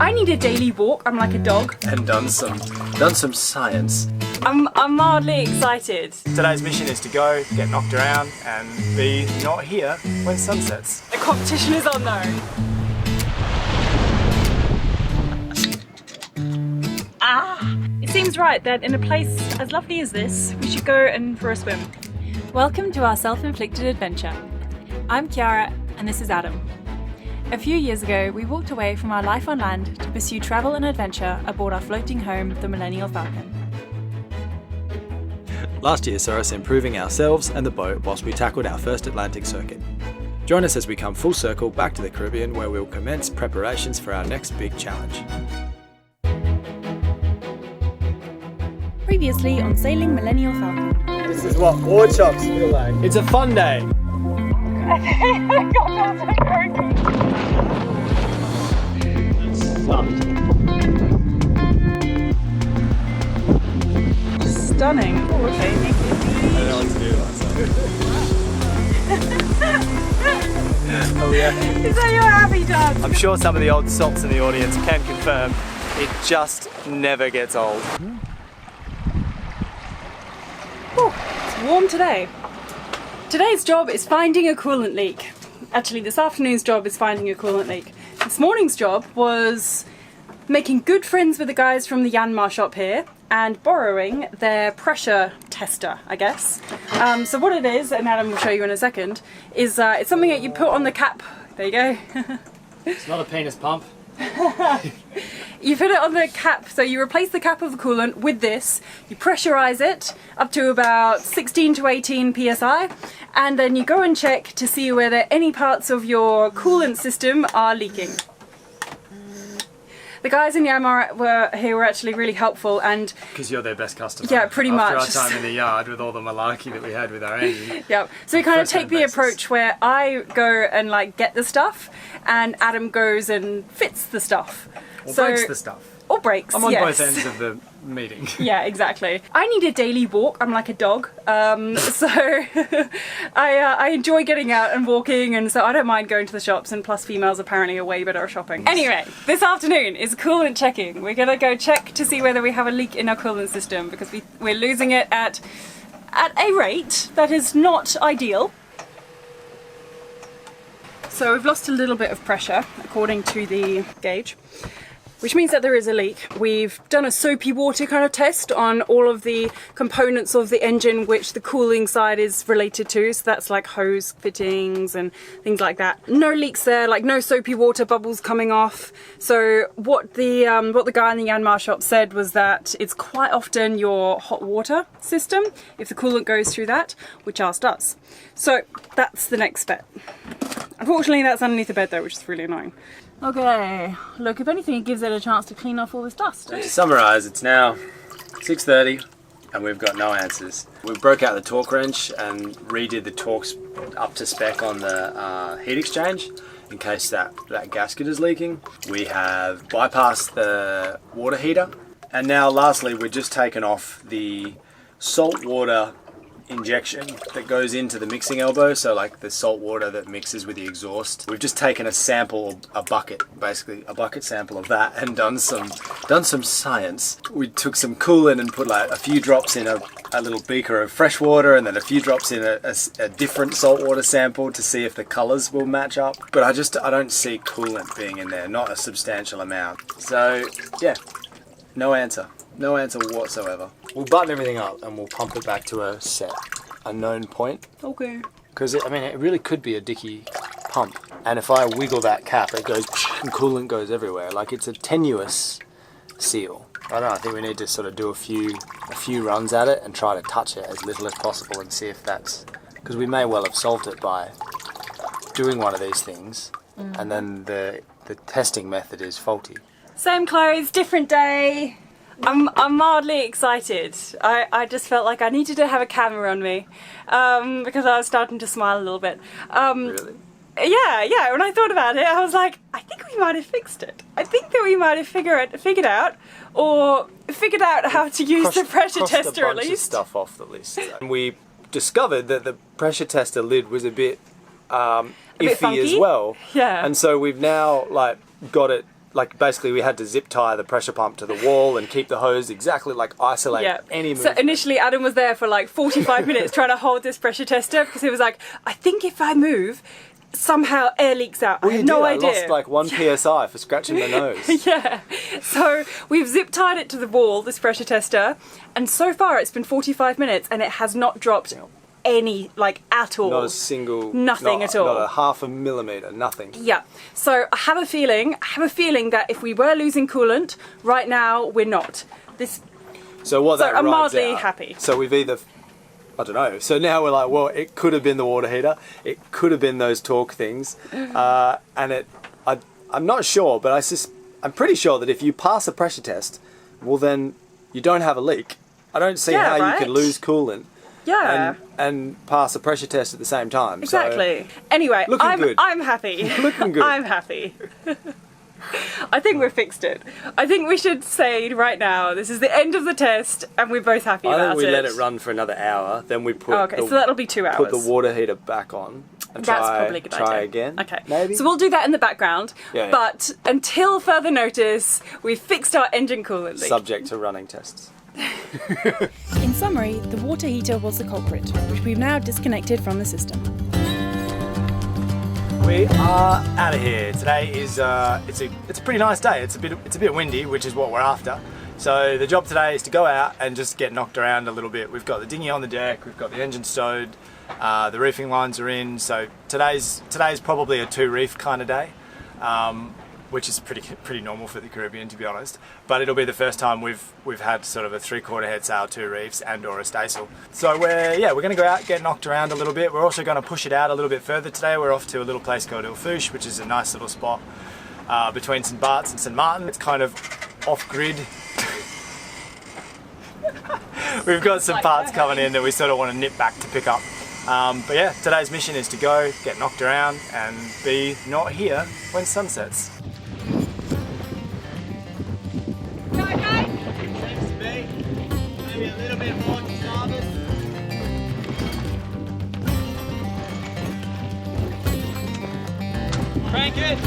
I need a daily walk. I'm like a dog. And done some science. I'm mildly excited. Today's mission is to go, get knocked around, and be not here when sun sets. The competition is on though. It seems right that in a place as lovely as this, we should go in for a swim. Welcome to our self-inflicted adventure. I'm Kiara and this is Adam. A few years ago, we walked away from our life on land to pursue travel and adventure aboard our floating home, the Millennial Falcon. Last year saw us improving ourselves and the boat whilst we tackled our first Atlantic circuit. Join us as we come full circle back to the Caribbean, where we'll commence preparations for our next big challenge. Previously on Sailing Millennial Falcon. This is what board shops feel like. It's a fun day. Stunning. Oh, okay, thank you. I don't know what to do last time. Oh yeah. Is that your happy dance? I'm sure some of the old salts in the audience can confirm it just never gets old. It's warm today. Today's job is finding a coolant leak. Actually, this afternoon's job is finding a coolant leak. This morning's job was making good friends with the guys from the Yanmar shop here and borrowing their pressure tester, I guess. So what it is, and Adam will show you in a second, is it's something that you put on the cap. There you go. It's not a penis pump. You put it on the cap, so you replace the cap of the coolant with this, you pressurize it up to about 16 to 18 psi, and then you go and check to see whether any parts of your coolant system are leaking. The guys in Yanmar were actually really helpful, and because you're their best customer. Yeah, pretty much. After our time in the yard with all the malarkey that we had with our Andy. Yeah, so we kind of take the approach where I go and like get the stuff, and Adam goes and fits the stuff. Or breaks the stuff. Or breaks, I'm on yes. both ends of the meeting. Yeah, exactly. I need a daily walk. I'm like a dog, so I enjoy getting out and walking, and so I don't mind going to the shops, and plus females apparently are way better at shopping. Anyway, this afternoon is coolant checking. We're gonna go check to see whether we have a leak in our coolant system, because we're losing it at a rate that is not ideal. So we've lost a little bit of pressure according to the gauge, which means that there is a leak. We've done a soapy water kind of test on all of the components of the engine which the cooling side is related to, so that's like hose fittings and things like that. No leaks there, like no soapy water bubbles coming off. So what the guy in the Yanmar shop said was that it's quite often your hot water system, if the coolant goes through that, which ours does. So that's the next step. Unfortunately that's underneath the bed though, which is really annoying. Okay, look, if anything it gives it a chance to clean off all this dust. To summarise, it's now 6:30 and we've got no answers. We broke out the torque wrench and redid the torques up to spec on the heat exchange in case that gasket is leaking. We have bypassed the water heater, and now lastly we've just taken off the salt water injection that goes into the mixing elbow, so like the salt water that mixes with the exhaust. We've just taken a sample, a bucket sample of that, and done some science. We took some coolant and put like a few drops in a little beaker of fresh water, and then a few drops in a different salt water sample to see if the colours will match up. But I don't see coolant being in there, not a substantial amount. So yeah, no answer. No answer whatsoever. We'll button everything up and we'll pump it back to a known point. Okay. Because I mean, it really could be a dicky pump. And if I wiggle that cap, it goes and coolant goes everywhere. Like, it's a tenuous seal. I don't know, I think we need to sort of do a few runs at it and try to touch it as little as possible and see if that's... Because we may well have solved it by doing one of these things, and then the testing method is faulty. Same clothes, different day. I'm mildly excited. I just felt like I needed to have a camera on me because I was starting to smile a little bit. Really? Yeah, when I thought about it I was like, I think we might have fixed it. I think that we might have figured out how to use the pressure tester at least. Of stuff off the list. And we discovered that the pressure tester lid was a bit iffy funky as well. Yeah. And so we've now like got it like basically we had to zip tie the pressure pump to the wall and keep the hose exactly like isolate any movement. So initially Adam was there for like 45 minutes trying to hold this pressure tester because he was like, I think if I move, somehow air leaks out. Well, I had no idea. I lost like 1 psi for scratching the nose. Yeah. So we've zip tied it to the wall, this pressure tester, and so far it's been 45 minutes and it has not dropped any, like, at all. Not a single... Nothing at all. Not a half a millimetre, nothing. Yeah. So I have a feeling that if we were losing coolant, right now we're not. So I'm mildly happy. So we've either... I don't know. So now we're like, well, it could have been the water heater. It could have been those torque things. And I'm not sure, but I'm pretty sure that if you pass a pressure test, well then you don't have a leak. I don't see how you can lose coolant. Yeah. And pass a pressure test at the same time. Exactly. So, anyway, I'm happy. Looking good. I'm happy. I think we've fixed it. I think we should say right now, this is the end of the test and we're both happy about it. I think we let it run for another hour, then we put so that'll be 2 hours. Put the water heater back on and That's probably a good try idea. again. Okay. Maybe. So we'll do that in the background. Yeah. But until further notice, we've fixed our engine coolant leak. Subject to running tests. In summary, the water heater was the culprit, which we've now disconnected from the system. We are out of here. Today is it's a pretty nice day. It's a bit windy, which is what we're after. So the job today is to go out and just get knocked around a little bit. We've got the dinghy on the deck, we've got the engine stowed, the reefing lines are in. So today's probably a 2 reef kind of day. Which is pretty normal for the Caribbean, to be honest. But it'll be the first time we've had sort of a 3/4 head sail, 2 reefs and or a staysail. So we're going to go out, get knocked around a little bit. We're also going to push it out a little bit further today. We're off to a little place called Il Fouche, which is a nice little spot between St Bart's and St Martin. It's kind of off-grid. We've got some parts coming in that we sort of want to nip back to pick up. But yeah, today's mission is to go, get knocked around and be not here when sun sets. Seems to be. Maybe a little bit more to starboard. Crank it!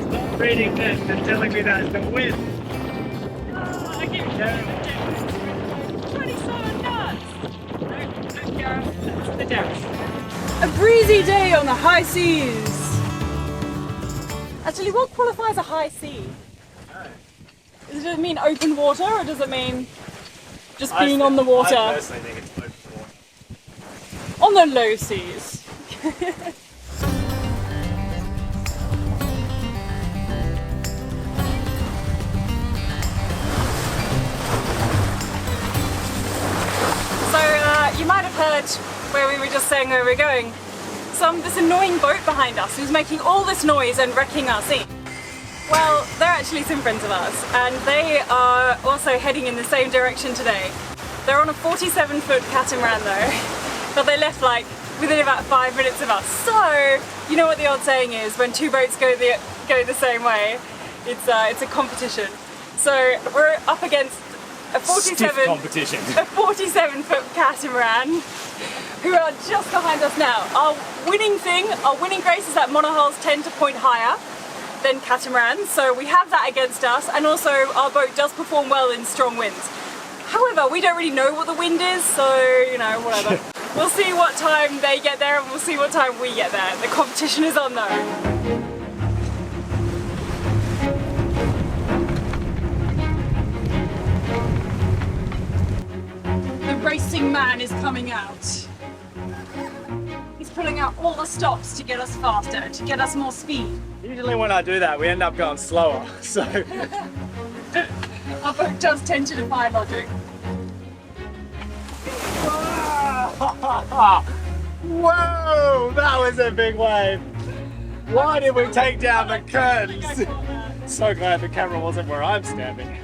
Stop reading this and telling me that's the wind. I get it. 27 knots. The depth. A breezy day on the high seas. Actually, what qualifies a high sea? Does it mean open water or does it mean just being on the water? I personally think it's open water. On the low seas. You might have heard where we were just saying where we're going. This annoying boat behind us who's making all this noise and wrecking our scene. Well, they're actually some friends of ours and they are also heading in the same direction today. They're on a 47-foot catamaran though, but they left like within about 5 minutes of us. So, you know what the old saying is, when 2 boats go the same way, it's a competition. So we're up against a 47-foot catamaran who are just behind us now. Our winning grace is that monohulls tend to point higher than catamarans, so we have that against us, and also our boat does perform well in strong winds. However, we don't really know what the wind is, so you know, whatever. We'll see what time they get there and we'll see what time we get there. The competition is on though. Racing man is coming out. He's pulling out all the stops to get us faster, to get us more speed. Usually when I do that, we end up going slower, so... Our boat does tend to defy logic. Whoa! That was a big wave! Why did we take down the curtains? So glad the camera wasn't where I'm standing.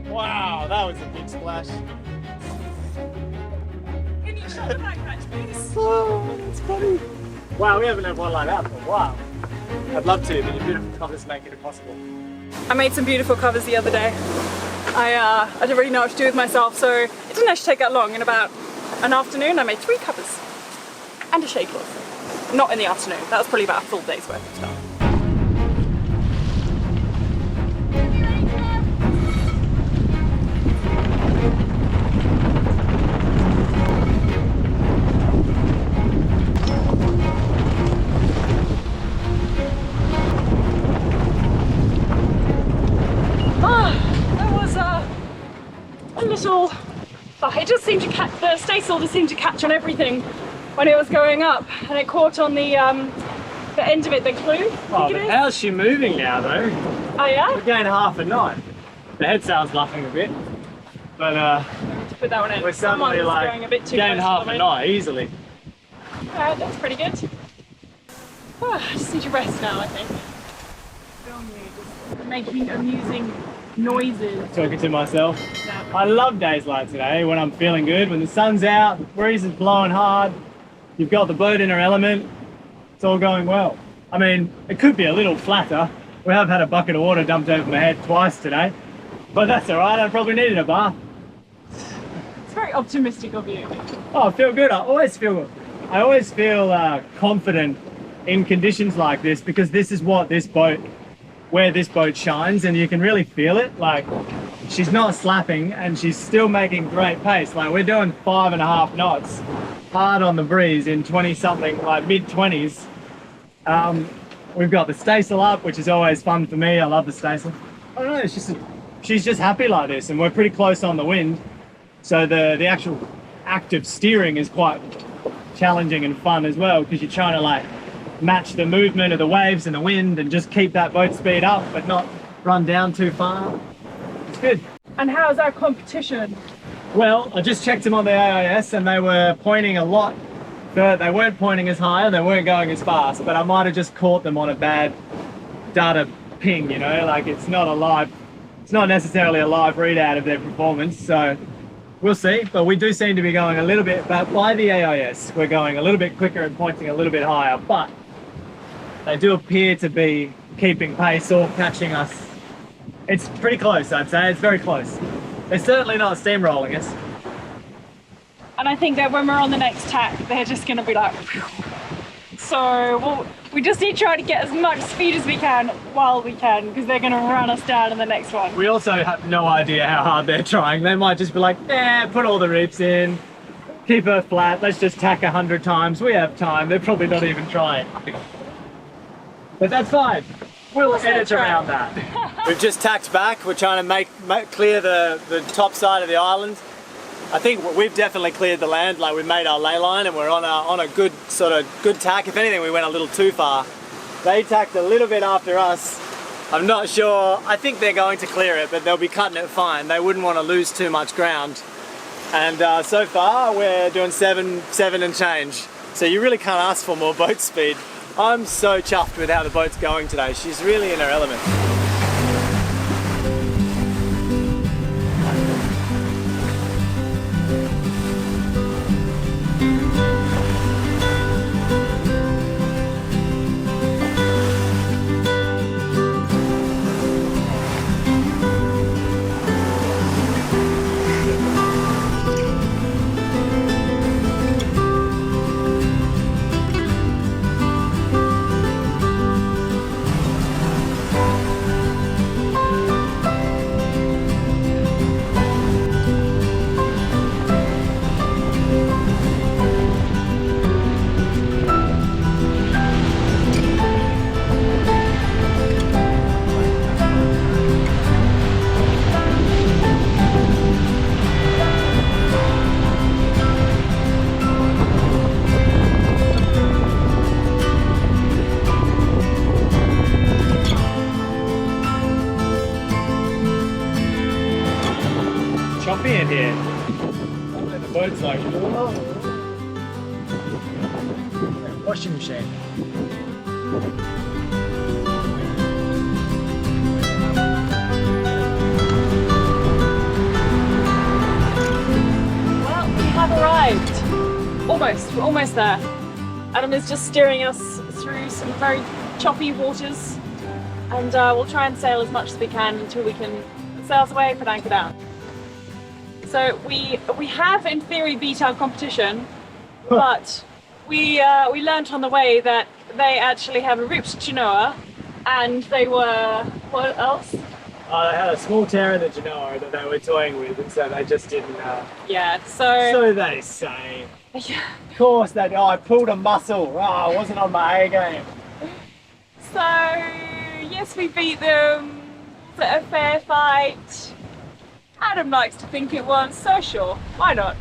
Wow, that was a big splash. Can you show the back patch, please? Oh, that's funny. Wow, we haven't had one like that for a while. I'd love to, but your beautiful covers make it impossible. I made some beautiful covers the other day. I didn't really know what to do with myself, so it didn't actually take that long. In about an afternoon I made 3 covers and a shade cloth. Not in the afternoon, that was probably about a full day's worth of stuff. It just seemed to catch, the staysail just seemed to catch on everything when it was going up, and it caught on the end of it, the clue. Oh, but how's she moving now though? Oh yeah? We're going half a knot. The head sail's luffing a bit, but to put that one in. we're suddenly like going a bit too going close half to a knot easily. Alright, that's pretty good. Oh, I just need to rest now, I think. Film you, just making amusing noises. Talking to myself. Yeah. I love days like today when I'm feeling good, when the sun's out, the breeze is blowing hard, you've got the boat in her element, it's all going well. I mean, it could be a little flatter. We have had a bucket of water dumped over my head twice today, but that's all right, I probably needed a bath. It's very optimistic of you. Oh, I feel good. I always feel confident in conditions like this, because this is where this boat shines, and you can really feel it. Like, she's not slapping and she's still making great pace. Like, we're doing 5.5 knots hard on the breeze in 20 something, like mid-20s. We've got the staysail up, which is always fun for me. I love the staysail. I don't know, it's just she's just happy like this, and we're pretty close on the wind, so the actual act of steering is quite challenging and fun as well, because you're trying to like match the movement of the waves and the wind and just keep that boat speed up but not run down too far. It's good. And how's our competition? Well, I just checked them on the AIS and they were pointing a lot, but they weren't pointing as high and they weren't going as fast, but I might have just caught them on a bad data ping, you know, like it's not necessarily a live readout of their performance, so we'll see. But we do seem to be going a little bit, but by the AIS we're going a little bit quicker and pointing a little bit higher, but they do appear to be keeping pace or catching us. It's pretty close, I'd say. It's very close. They're certainly not steamrolling us. And I think that when we're on the next tack, they're just going to be like, phew. So we just need to try to get as much speed as we can while we can, because they're going to run us down in the next one. We also have no idea how hard they're trying. They might just be like, put all the reefs in, keep her flat, let's just tack 100 times. We have time. They're probably not even trying. But that's fine. We'll edit around that. We've just tacked back. We're trying to clear the top side of the island. I think we've definitely cleared the land. Like, we've made our ley line and we're on a good tack. If anything, we went a little too far. They tacked a little bit after us. I'm not sure. I think they're going to clear it, but they'll be cutting it fine. They wouldn't want to lose too much ground. And so far, we're doing seven and change. So you really can't ask for more boat speed. I'm so chuffed with how the boat's going today. She's really in her element. Choppy in here. The boat's like, whoa. Washing machine. Well, we have arrived. We're almost there. Adam is just steering us through some very choppy waters, and we'll try and sail as much as we can until we can sails away, put anchor down. So we have in theory beat our competition, but we learnt on the way that they actually have a ripped Genoa, and they were, what else? They had a small tear in the Genoa that they were toying with, and so they just didn't. Yeah, so So they say. yeah. Of course they do. I pulled a muscle. I wasn't on my A game. So yes, we beat them. Was it a fair fight? Adam likes to think it was, so sure, why not?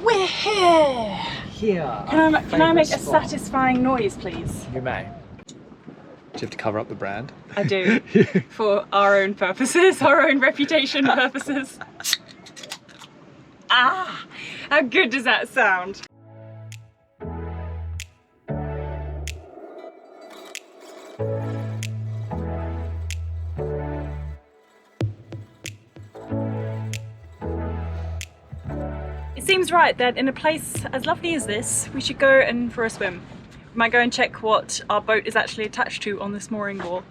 We're here! Here. Can I make a satisfying noise, please? You may. Do you have to cover up the brand? I do. For our own purposes, our own reputation purposes. Ah! How good does that sound? It seems right that in a place as lovely as this, we should go in for a swim. We might go and check what our boat is actually attached to on this mooring wall.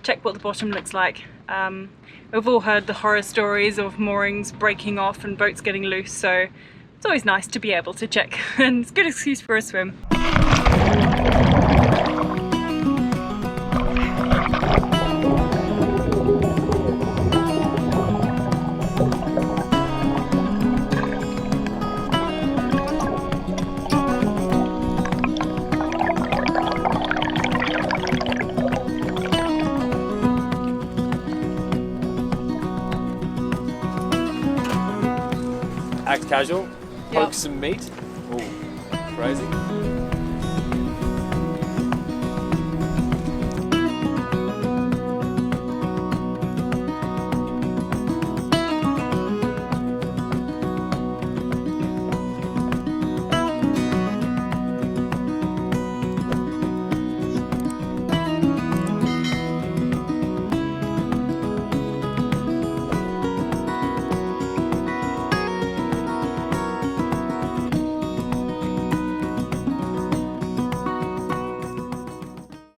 Check what the bottom looks like. We've all heard the horror stories of moorings breaking off and boats getting loose, so it's always nice to be able to check, and it's a good excuse for a swim. Act casual, Yep. poke some meat. Ooh, crazy.